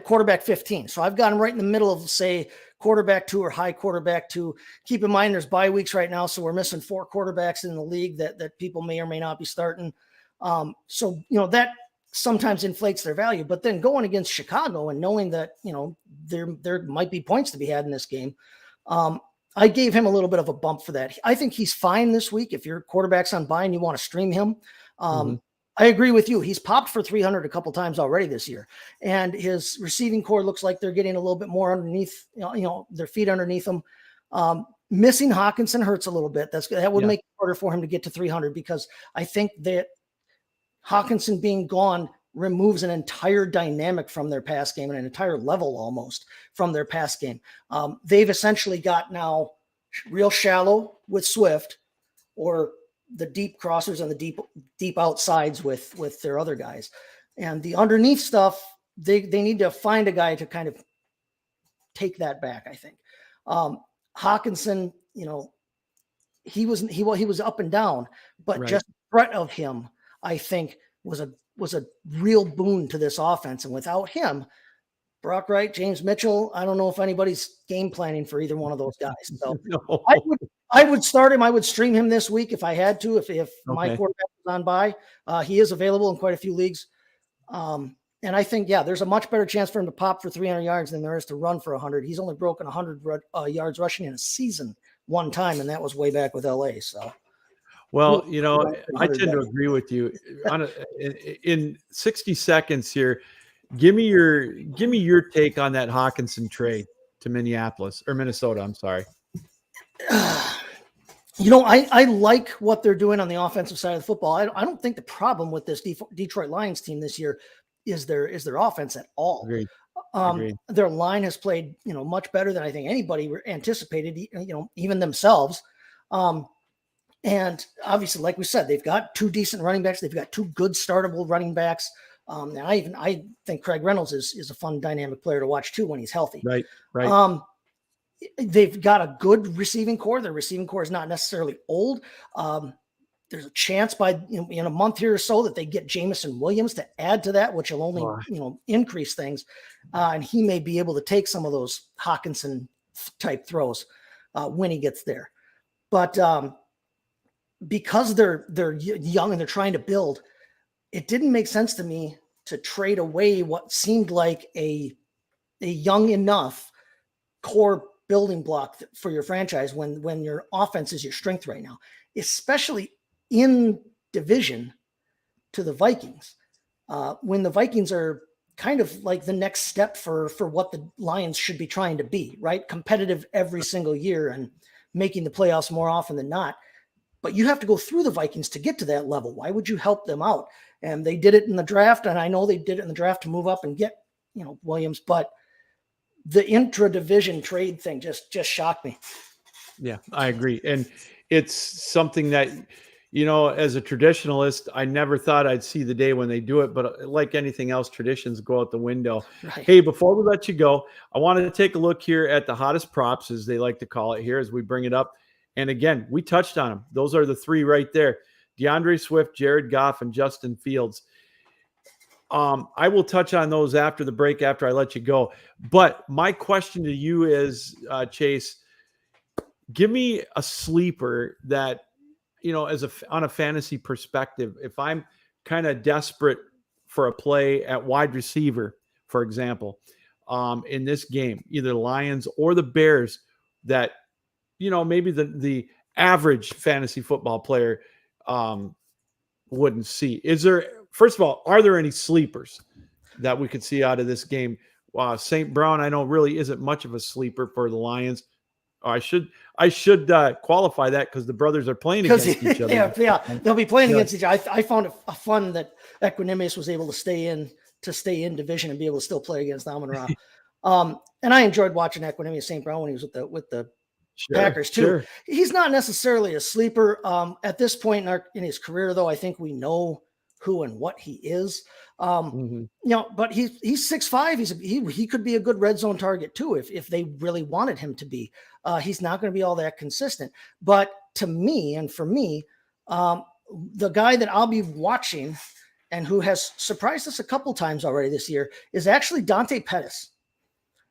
Speaker 2: quarterback 15. So I've got him right in the middle of, say, quarterback 2 or high quarterback 2. Keep in mind there's bye weeks right now, so we're missing 4 quarterbacks in the league that people may or may not be starting. So that sometimes inflates their value. But then going against Chicago and knowing that there might be points to be had in this game, I gave him a little bit of a bump for that. I think he's fine this week. If your quarterback's on bye and you want to stream him, I agree with you. He's popped for 300 a couple times already this year, and his receiving core looks like they're getting a little bit more underneath, their feet underneath them. Missing Hawkinson hurts a little bit. That would make it harder for him to get to 300, because I think that Hawkinson being gone removes an entire dynamic from their pass game and an entire level almost from their pass game. They've essentially got now real shallow with Swift, or the deep crossers and the deep outsides with their other guys. And the underneath stuff, they need to find a guy to kind of take that back, I think. Hawkinson, he was up and down, but just the threat of him, I think, was a real boon to this offense. And without him, Brock Wright, James Mitchell. I don't know if anybody's game planning for either one of those guys. So
Speaker 1: No.
Speaker 2: I would start him. I would stream him this week if I had to, if my
Speaker 1: Okay.
Speaker 2: quarterback was on bye. He is available in quite a few leagues. And I think, there's a much better chance for him to pop for 300 yards than there is to run for 100. He's only broken 100 yards rushing in a season one time, and that was way back with LA. So,
Speaker 1: Well, I tend to agree with you. In 60 seconds here, give me your take on that Hawkinson trade to Minnesota. I'm sorry.
Speaker 2: I like what they're doing on the offensive side of the football. I don't think the problem with this Detroit Lions team this year is their offense at all.
Speaker 1: Agreed.
Speaker 2: Their line has played, much better than I think anybody anticipated, even themselves. And obviously, like we said, they've got 2 decent running backs. They've got 2 good startable running backs. And I think Craig Reynolds is a fun, dynamic player to watch too when he's healthy.
Speaker 1: Right.
Speaker 2: They've got a good receiving core. Their receiving core is not necessarily old. There's a chance by in a month here or so that they get Jamison Williams to add to that, which will only increase things. And he may be able to take some of those Hawkinson type throws when he gets there. But because they're young and they're trying to build, it didn't make sense to me to trade away what seemed like a young enough core building block for your franchise when your offense is your strength right now, especially in division to the Vikings. When the Vikings are kind of like the next step for what the Lions should be trying to be, right? Competitive every single year and making the playoffs more often than not. But you have to go through the Vikings to get to that level. Why would you help them out? And they did it in the draft. And I know they did it in the draft to move up and get, Williams, but the intra-division trade thing just shocked me.
Speaker 1: Yeah, I agree. And it's something that, as a traditionalist, I never thought I'd see the day when they do it. But like anything else, traditions go out the window.
Speaker 2: Right.
Speaker 1: Hey, before we let you go, I wanted to take a look here at the hottest props, as they like to call it here, as we bring it up. And again, we touched on them. Those are the 3 right there: DeAndre Swift, Jared Goff, and Justin Fields. I will touch on those after the break, after I let you go. But my question to you is, Chase, give me a sleeper that, on a fantasy perspective, if I'm kind of desperate for a play at wide receiver, for example, in this game, either the Lions or the Bears, that, maybe the average fantasy football player wouldn't see. First of all, are there any sleepers that we could see out of this game? St. Brown, I know, really isn't much of a sleeper for the Lions. I should qualify that because the brothers are playing against each other.
Speaker 2: Yeah, they'll be playing against each other. I found it fun that Equanimous was able to stay in division and be able to still play against Amon-Ra. And I enjoyed watching Equanimous St. Brown when he was with the Packers too. Sure. He's not necessarily a sleeper at this point in his career, though. I think we know who and what he is. But he's 6'5". He could be a good red zone target too if they really wanted him to be. He's not going to be all that consistent. But to me, and for me, the guy that I'll be watching and who has surprised us a couple times already this year is actually Dante Pettis.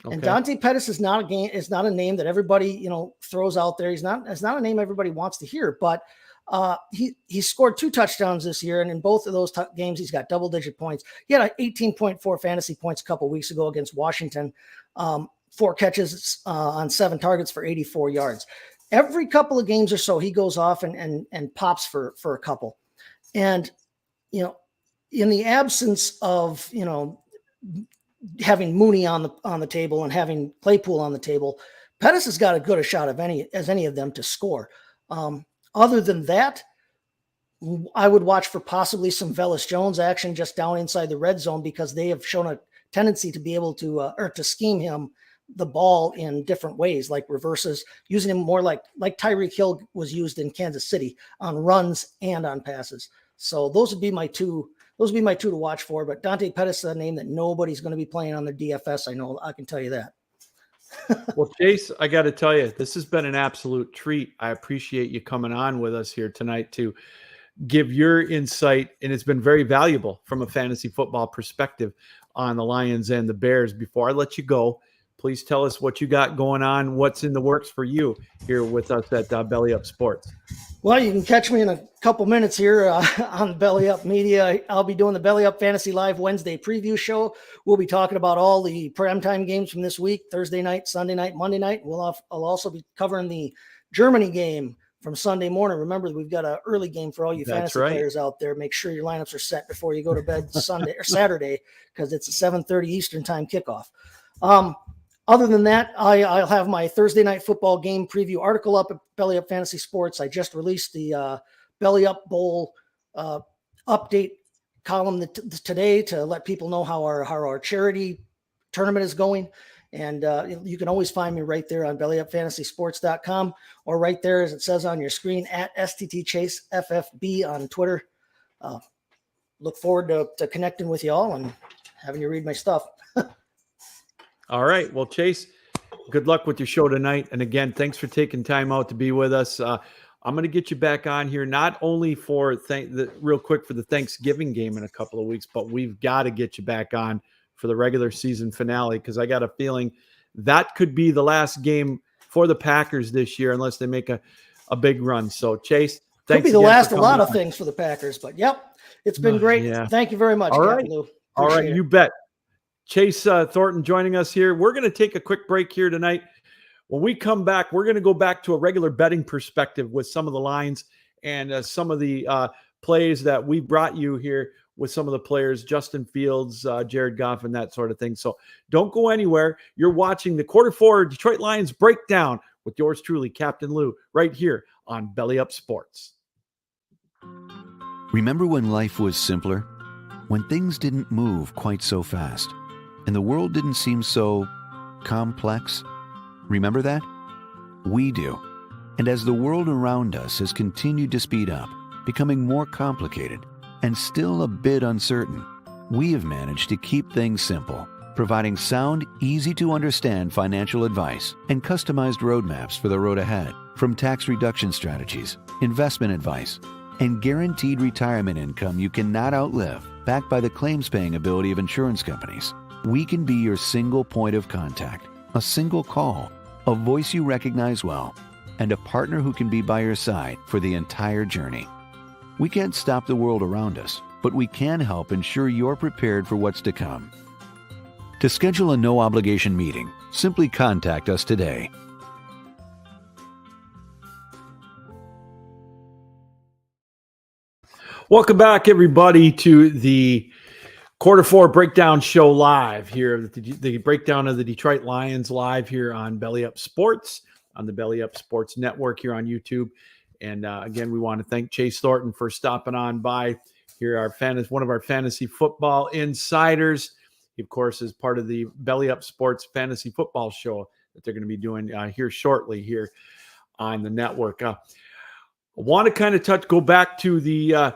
Speaker 2: Okay. And Dante Pettis is not a name that everybody, throws out there. It's not a name everybody wants to hear, but he scored 2 touchdowns this year. And in both of those games, he's got double-digit points. He had 18.4 fantasy points a couple weeks ago against Washington, 4 catches on 7 targets for 84 yards. Every couple of games or so, he goes off and pops for a couple. And, in the absence of, having Mooney on the table and having Claypool on the table, Pettis has got as good a shot as any of them to score. Other than that, I would watch for possibly some Velus Jones action just down inside the red zone because they have shown a tendency to be able to or to scheme him the ball in different ways, like reverses, using him more like Tyreek Hill was used in Kansas City on runs and on passes. So those would be my two. Those would be my 2 to watch for. But Dante Pettis is a name that nobody's going to be playing on their DFS. I know. I can tell you that.
Speaker 1: Well, Chase, I got to tell you, this has been an absolute treat. I appreciate you coming on with us here tonight to give your insight, and it's been very valuable from a fantasy football perspective on the Lions and the Bears. Before I let you go, please tell us what you got going on, what's in the works for you here with us at Belly Up Sports.
Speaker 2: Well, you can catch me in a couple minutes here on Belly Up Media. I'll be doing the Belly Up Fantasy Live Wednesday preview show. We'll be talking about all the primetime games from this week, Thursday night, Sunday night, Monday night. I'll also be covering the Germany game from Sunday morning. Remember, we've got an early game for all you fantasy players out there. Make sure your lineups are set before you go to bed Sunday or Saturday, because it's a 7:30 Eastern time kickoff. Other than that, I'll have my Thursday night football game preview article up at Belly Up Fantasy Sports. I just released the Belly Up Bowl update column today to let people know how our charity tournament is going. And you can always find me right there on bellyupfantasysports.com, or right there, as it says on your screen, at STTChaseFFB on Twitter. Look forward to connecting with you all and having you read my stuff.
Speaker 1: All right. Well, Chase, good luck with your show tonight. And again, thanks for taking time out to be with us. I'm going to get you back on here, not only for real quick for the Thanksgiving game in a couple of weeks, but we've got to get you back on for the regular season finale, because I got a feeling that could be the last game for the Packers this year, unless they make a big run. So, Chase, thanks.
Speaker 2: Could be the last of a lot of things for the Packers, but yep, it's been great.
Speaker 1: Yeah.
Speaker 2: Thank you very much, Captain Lou.
Speaker 1: All right, you bet. Chase Thornton joining us here. We're going to take a quick break here tonight. When we come back, we're going to go back to a regular betting perspective with some of the lines and some of the plays that we brought you here with some of the players, Justin Fields, Jared Goff, and that sort of thing. So don't go anywhere. You're watching the Quarter4 Detroit Lions breakdown with yours truly, Captain Lou, right here on Belly Up Sports.
Speaker 4: Remember when life was simpler? When things didn't move quite so fast? And the world didn't seem so complex? Remember that? We do. And as the world around us has continued to speed up, becoming more complicated and still a bit uncertain, we have managed to keep things simple, providing sound, easy-to-understand financial advice and customized roadmaps for the road ahead. From tax reduction strategies, investment advice, and guaranteed retirement income you cannot outlive, backed by the claims-paying ability of insurance companies, we can be your single point of contact, a single call, a voice you recognize well, and a partner who can be by your side for the entire journey. We can't stop the world around us, but we can help ensure you're prepared for what's to come. To schedule a no-obligation meeting, simply contact us today.
Speaker 1: Welcome back, everybody, to the Quarter4 Breakdown Show live here. The breakdown of the Detroit Lions live here on Belly Up Sports, on the Belly Up Sports Network here on YouTube. And again, we want to thank Chase Thornton for stopping on by here, one of our fantasy football insiders. He, of course, is part of the Belly Up Sports fantasy football show that they're going to be doing here shortly here on the network. I want to kind of go back to the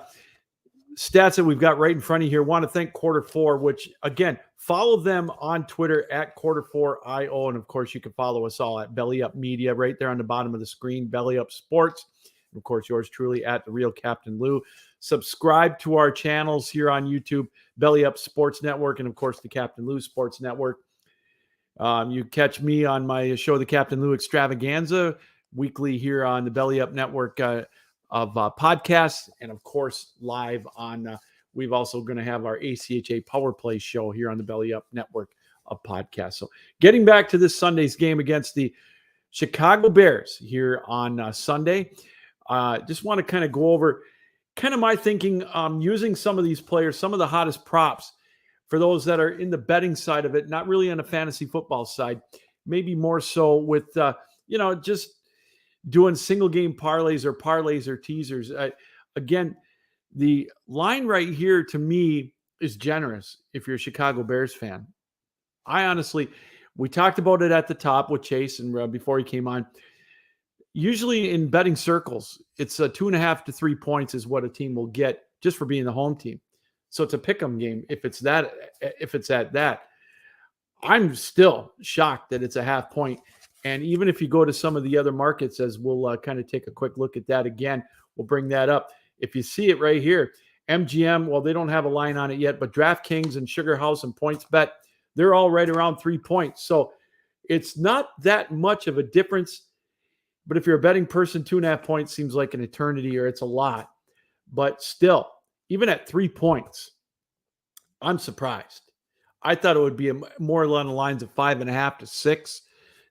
Speaker 1: stats that we've got right in front of you here. Want to thank Quarter4, which, again, follow them on Twitter at Quarter4IO. And, of course, you can follow us all at Belly Up Media right there on the bottom of the screen, Belly Up Sports. And, of course, yours truly at The Real Captain Lou. Subscribe to our channels here on YouTube, Belly Up Sports Network, and, of course, the Captain Lou Sports Network. You catch me on my show, The Captain Lou Extravaganza, weekly here on the Belly Up Network of podcasts, and of course live on we've also going to have our ACHA Power Play show here on the Belly Up Network of podcasts. So getting back to this Sunday's game against the Chicago Bears here on Sunday, just want to kind of go over kind of my thinking using some of these players, some of the hottest props for those that are in the betting side of it, not really on the fantasy football side, maybe more so with just doing single game parlays or teasers. Again, the line right here to me is generous if you're a Chicago Bears fan. I honestly, we talked about it at the top with Chase and before he came on. Usually in betting circles, it's 2.5 to 3 points is what a team will get just for being the home team. So it's a pick'em game if it's at that. I'm still shocked that it's a half point. And even if you go to some of the other markets, as we'll kind of take a quick look at that again, we'll bring that up. If you see it right here, MGM, well, they don't have a line on it yet, but DraftKings and Sugar House and PointsBet, they're all right around 3 points. So it's not that much of a difference. But if you're a betting person, 2.5 points seems like an eternity, or it's a lot. But still, even at 3 points, I'm surprised. I thought it would be more along the lines of 5.5 to 6.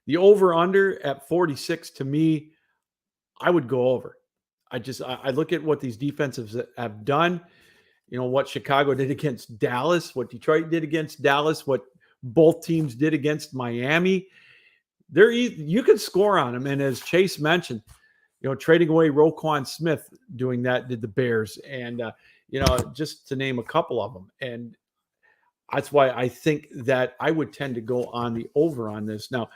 Speaker 1: The over-under at 46, to me, I would go over. I look at what these defenses have done, what Chicago did against Dallas, what Detroit did against Dallas, what both teams did against Miami. You could score on them. And as Chase mentioned, trading away Roquan Smith, doing that did the Bears. And, just to name a couple of them. And that's why I think that I would tend to go on the over on this. Now,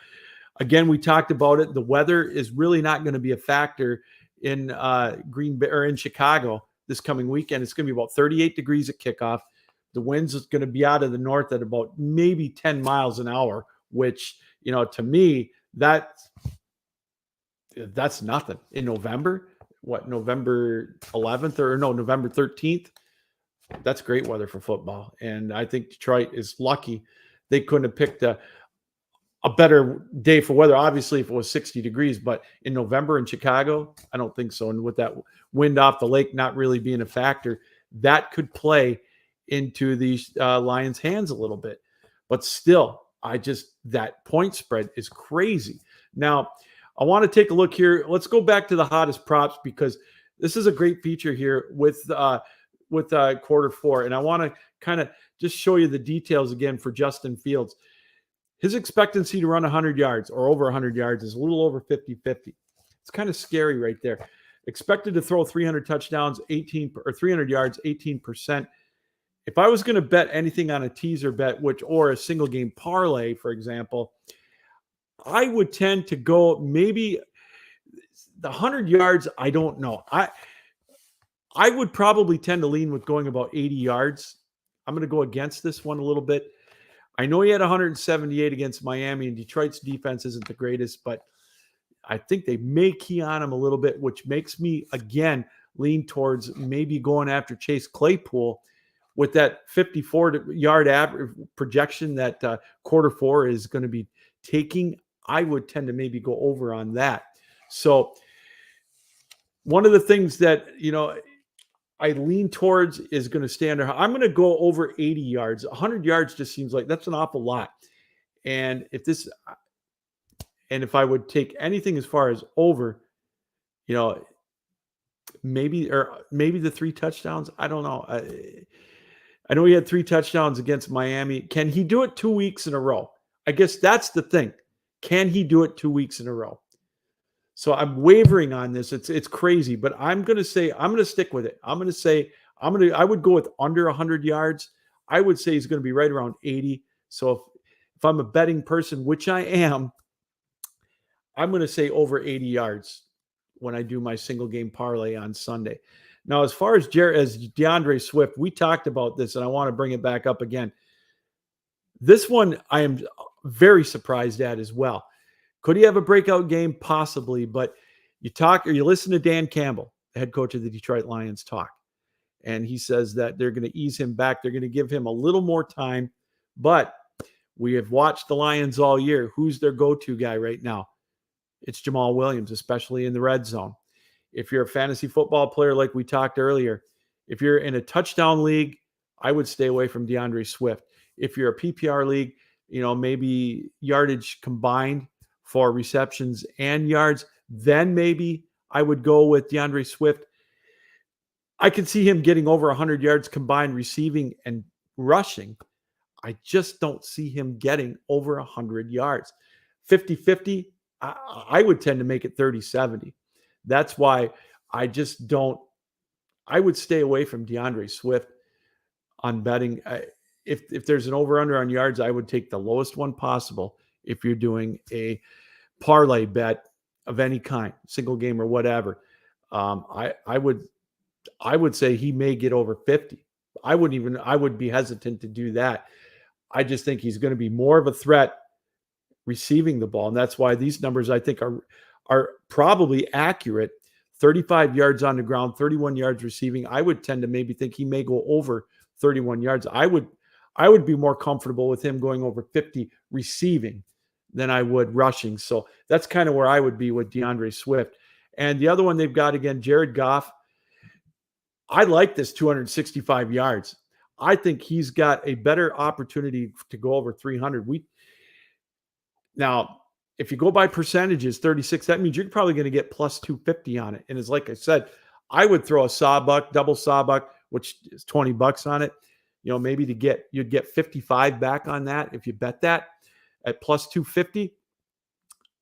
Speaker 1: again, we talked about it. The weather is really not going to be a factor in Green Bay or in Chicago this coming weekend. It's going to be about 38 degrees at kickoff. The winds is going to be out of the north at about maybe 10 miles an hour, which, to me, that's nothing in November. November 11th or no, November 13th. That's great weather for football. And I think Detroit is lucky they couldn't have picked a better day for weather. Obviously, if it was 60 degrees, but in November in Chicago, I don't think so. And with that wind off the lake not really being a factor, that could play into these Lions' hands a little bit. But still, that point spread is crazy. Now, I want to take a look here. Let's go back to the hottest props, because this is a great feature here with Quarter4. And I want to kind of just show you the details again for Justin Fields. His expectancy to run 100 yards or over 100 yards is a little over 50-50. It's kind of scary right there. Expected to throw 300 touchdowns, 300 yards, 18%. If I was going to bet anything on a teaser bet, or a single game parlay, for example, I would tend to go maybe the 100 yards. I don't know. I would probably tend to lean with going about 80 yards. I'm going to go against this one a little bit. I know he had 178 against Miami, and Detroit's defense isn't the greatest, but I think they may key on him a little bit, which makes me, again, lean towards maybe going after Chase Claypool with that 54-yard average projection that Quarter4 is going to be taking. I would tend to maybe go over on that. So one of the things that, I lean towards is going to stay under. I'm going to go over 80 yards. 100 yards just seems like that's an awful lot. And if I would take anything as far as over, maybe the 3 touchdowns. I don't know. I know he had 3 touchdowns against Miami. Can he do it 2 weeks in a row? I guess that's the thing. Can he do it 2 weeks in a row? So I'm wavering on this. It's crazy, but I'm going to stick with it. I would go with under 100 yards. I would say he's going to be right around 80. So if I'm a betting person, which I am, I'm going to say over 80 yards when I do my single game parlay on Sunday. Now, as far as DeAndre Swift, we talked about this, and I want to bring it back up again. This one I am very surprised at as well. Could he have a breakout game? Possibly, but you listen to Dan Campbell, the head coach of the Detroit Lions, talk, and he says that they're going to ease him back. They're going to give him a little more time, but we have watched the Lions all year. Who's their go-to guy right now? It's Jamal Williams, especially in the red zone. If you're a fantasy football player, like we talked earlier, if you're in a touchdown league, I would stay away from DeAndre Swift. If you're a PPR league, maybe yardage combined for receptions and yards, then maybe I would go with DeAndre Swift. I could see him getting over 100 yards combined receiving and rushing. I just don't see him getting over 100 yards. 50-50, I would tend to make it 30-70. That's why I would stay away from DeAndre Swift on betting. If there's an over-under on yards, I would take the lowest one possible if you're doing a parlay bet of any kind, single game or whatever. I would say he may get over 50. I would be hesitant to do that. I just think he's going to be more of a threat receiving the ball. And that's why these numbers I think are probably accurate. 35 yards on the ground, 31 yards receiving. I would tend to maybe think he may go over 31 yards. I would be more comfortable with him going over 50 receiving than I would rushing. So that's kind of where I would be with DeAndre Swift. And the other one they've got, again, Jared Goff. I like this 265 yards. I think he's got a better opportunity to go over 300. Now, if you go by percentages, 36, that means you're probably going to get plus 250 on it. And it's like I said, I would throw a sawbuck, double sawbuck, which is $20 on it. Maybe you'd get 55 back on that if you bet that at plus 250.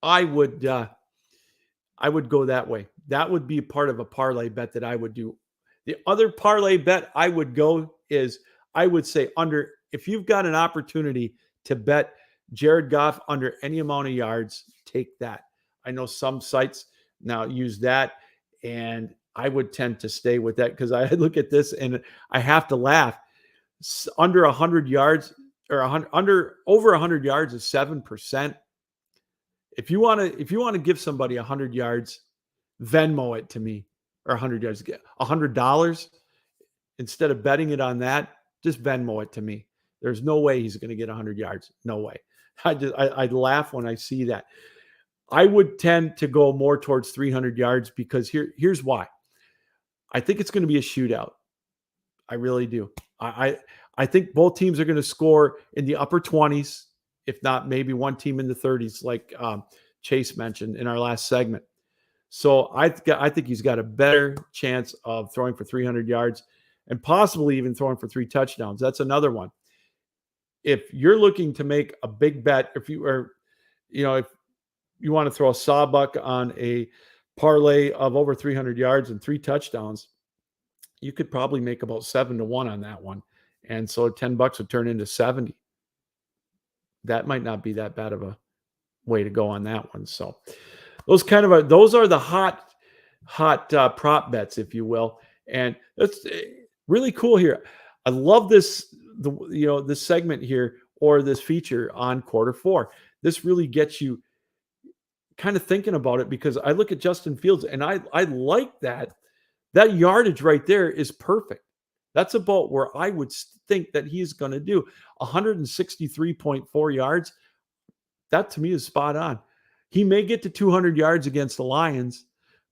Speaker 1: I would go that way. That would be part of a parlay bet that I would do. The other parlay bet I would go is I would say if you've got an opportunity to bet Jared Goff under any amount of yards, take that. I know some sites now use that, and I would tend to stay with that because I look at this and I have to laugh. Under 100 yards or over 100 yards is 7%. If you want to give somebody 100 yards, Venmo it to me, or 100 yards, $100 instead of betting it on that. Just Venmo it to me. There's no way he's going to get 100 yards. No way. I laugh when I see that. I would tend to go more towards 300 yards because here's why. I think it's going to be a shootout. I really do. I think both teams are going to score in the upper 20s, if not maybe one team in the 30s, like Chase mentioned in our last segment. So I think he's got a better chance of throwing for 300 yards and possibly even throwing for 3 touchdowns. That's another one. If you're looking to make a big bet, if you want to throw a sawbuck on a parlay of over 300 yards and 3 touchdowns, you could probably make about 7-1 on that one. And so $10 would turn into 70. That might not be that bad of a way to go on that one. So those are the hot prop bets, if you will. And that's really cool here. I love this, this segment here, or this feature on Quarter4. This really gets you kind of thinking about it, because I look at Justin Fields and I like that yardage right there is perfect. That's about where I would think that he's going to do 163.4 yards. That to me is spot on. He may get to 200 yards against the Lions,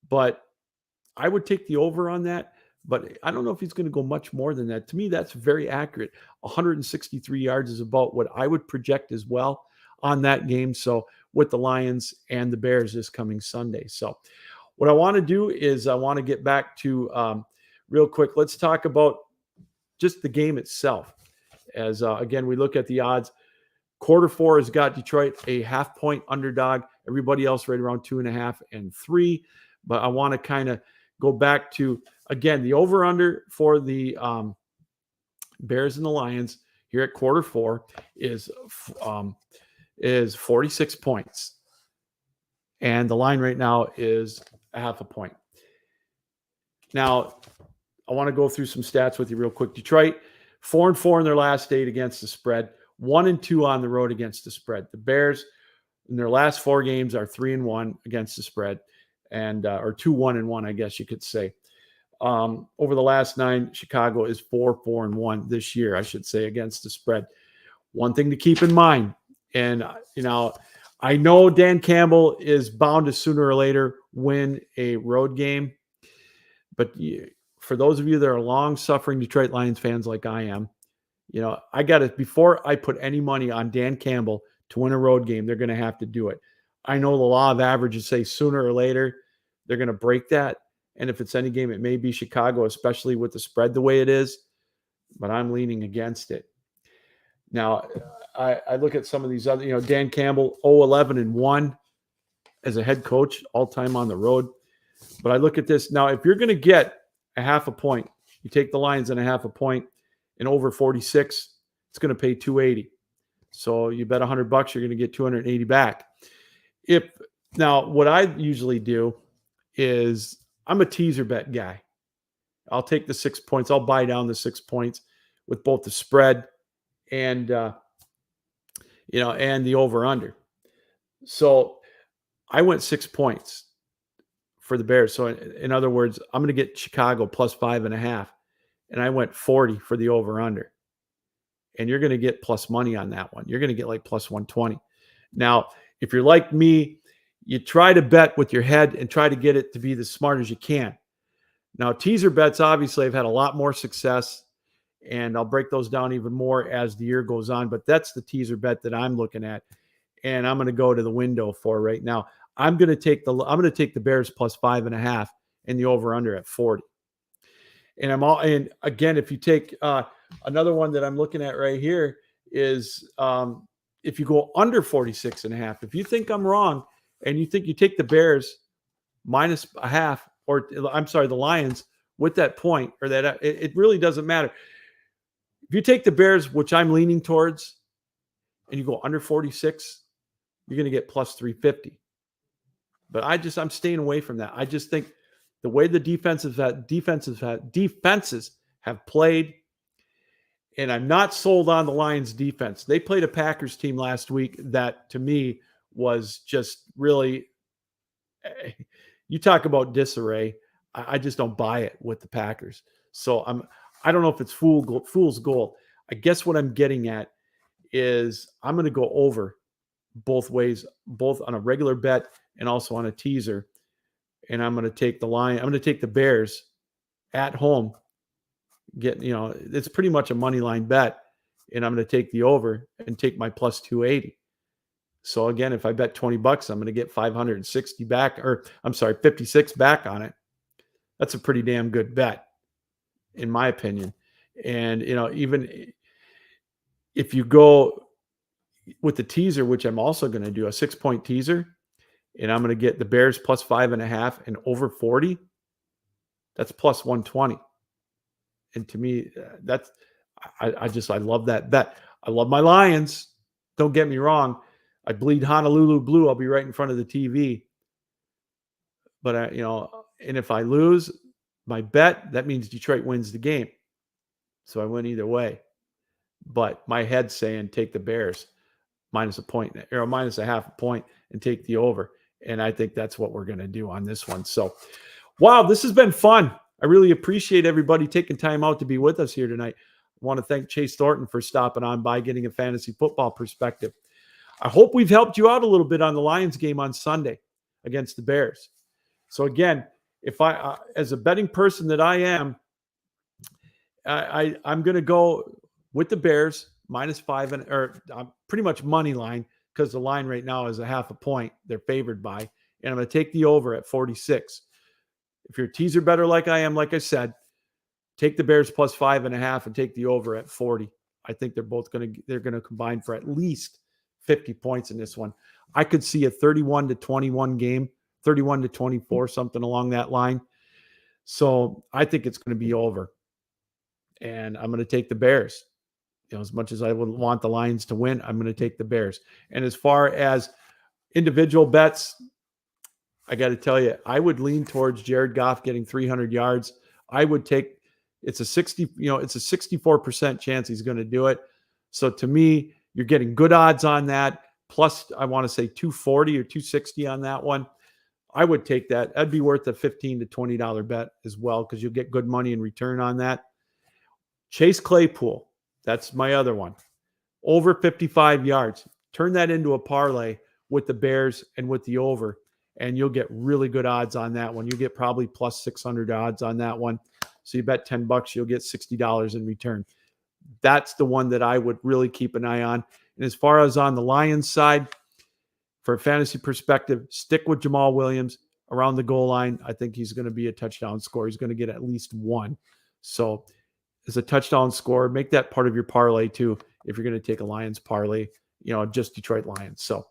Speaker 1: but I would take the over on that. But I don't know if he's going to go much more than that. To me, that's very accurate. 163 yards is about what I would project as well on that game. So with the Lions and the Bears this coming Sunday. So what I want to do is I want to get back to real quick. Let's talk about just the game itself. As again, we look at the odds. Quarter4 has got Detroit a 0.5-point underdog. Everybody else right around 2.5 and 3. But I want to kind of go back to, again, the over-under for the Bears and the Lions here at Quarter4 is 46 points. And the line right now is 0.5 point. Now, I want to go through some stats with you real quick. Detroit, 4-4 in their last 8 against the spread, 1-2 on the road against the spread. The Bears, in their last 4 games, are 3-1 against the spread, and or 2-1-1, I guess you could say. Over the last 9, Chicago is 4-4-1 this year, I should say, against the spread. One thing to keep in mind, and I know Dan Campbell is bound to sooner or later win a road game, but for those of you that are long-suffering Detroit Lions fans like I am, I got to, before I put any money on Dan Campbell to win a road game, they're going to have to do it. I know the law of averages say sooner or later they're going to break that. And if it's any game, it may be Chicago, especially with the spread the way it is, but I'm leaning against it. Now, I look at some of these other, Dan Campbell, 0-11-1 as a head coach, all-time on the road. But I look at this. Now, if you're going to get a 0.5 point, you take the Lions and a 0.5 point and over 46, it's going to pay 280. So you bet $100, you're going to get 280 back. Now, what I usually do is I'm a teaser bet guy. I'll take the 6 points. I'll buy down the 6 points with both the spread and and the over under. So I went 6 points for the Bears. So in other words, I'm going to get Chicago plus 5.5. And I went 40 for the over under. And you're going to get plus money on that one. You're going to get like plus 120. Now, if you're like me, you try to bet with your head and try to get it to be as smart as you can. Now, teaser bets, obviously, have had a lot more success, and I'll break those down even more as the year goes on. But that's the teaser bet that I'm looking at, and I'm going to go to the window for right now. I'm going to take the Bears plus 5.5 and the over under at 40. And again, if you take another one that I'm looking at right here is if you go under 46.5. If you think I'm wrong and you think you take the Bears minus a half, or I'm sorry, the Lions with that point, or that it really doesn't matter. If you take the Bears, which I'm leaning towards, and you go under 46, you're going to get plus 350. But I'm staying away from that. I just think the way the defenses have played, and I'm not sold on the Lions defense. They played a Packers team last week that to me was just really, you talk about disarray. I just don't buy it with the Packers. So I don't know if it's fool's gold. I guess what I'm getting at is I'm going to go over both ways, both on a regular bet and also on a teaser. And I'm going to take the line. I'm going to take the Bears at home. It's pretty much a money line bet. And I'm going to take the over and take my plus 280. So again, if I bet $20, I'm going to get 560 back, 56 back on it. That's a pretty damn good bet, in my opinion. And, even if you go with the teaser, which I'm also going to do, a 6-point teaser, and I'm going to get the Bears plus 5.5 and over 40, that's plus 120. And to me, I love that bet. I love my Lions. Don't get me wrong. I bleed Honolulu blue. I'll be right in front of the TV. But and if I lose my bet, that means Detroit wins the game. So I win either way. But my head's saying take the Bears minus a point, or minus a half a point, and take the over. And I think that's what we're going to do on this one. So, wow, this has been fun. I really appreciate everybody taking time out to be with us here tonight. I want to thank Chase Thornton for stopping on by, getting a fantasy football perspective. I hope we've helped you out a little bit on the Lions game on Sunday against the Bears. So again, if I, as a betting person that I am, I'm going to go with the Bears minus 5, or pretty much money line, because the line right now is a half a point. They're favored by, and I'm going to take the over at 46. If you're a teaser better like I am, like I said, take the Bears plus 5.5 and take the over at 40. I think they're going to combine for at least 50 points in this one. I could see a 31-21 game, 31-24, something along that line. So I think it's going to be over. And I'm going to take the Bears. As much as I would want the Lions to win, I'm going to take the Bears. And as far as individual bets, I got to tell you, I would lean towards Jared Goff getting 300 yards. I would take, it's a 64% chance he's going to do it. So to me, you're getting good odds on that. Plus, I want to say 240 or 260 on that one. I would take that. That'd be worth a $15 to $20 bet as well, because you'll get good money in return on that. Chase Claypool, that's my other one. Over 55 yards. Turn that into a parlay with the Bears and with the over, and you'll get really good odds on that one. You get probably plus 600 odds on that one. So you bet $10, you'll get $60 in return. That's the one that I would really keep an eye on. And as far as on the Lions side, for a fantasy perspective, stick with Jamal Williams around the goal line. I think he's going to be a touchdown scorer. He's going to get at least one. So as a touchdown scorer, make that part of your parlay too, if you're going to take a Lions parlay, just Detroit Lions. So,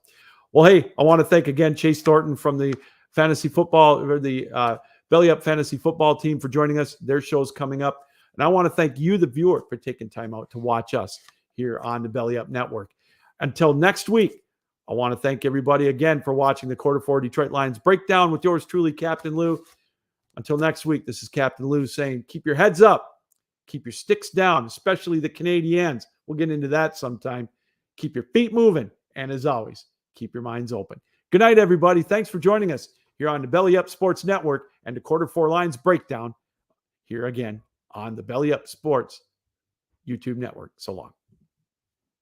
Speaker 1: well, hey, I want to thank again Chase Thornton from the fantasy football, or the Belly Up Fantasy Football team, for joining us. Their show's coming up. And I want to thank you, the viewer, for taking time out to watch us here on the Belly Up Network. Until next week, I want to thank everybody again for watching the Quarter4 Detroit Lions Breakdown with yours truly, Captain Lou. Until next week, this is Captain Lou saying, keep your heads up. Keep your sticks down, especially the Canadians. We'll get into that sometime. Keep your feet moving. And as always, keep your minds open. Good night, everybody. Thanks for joining us here on the Belly Up Sports Network and the Quarter4 Lines Breakdown here again on the Belly Up Sports YouTube network. So long.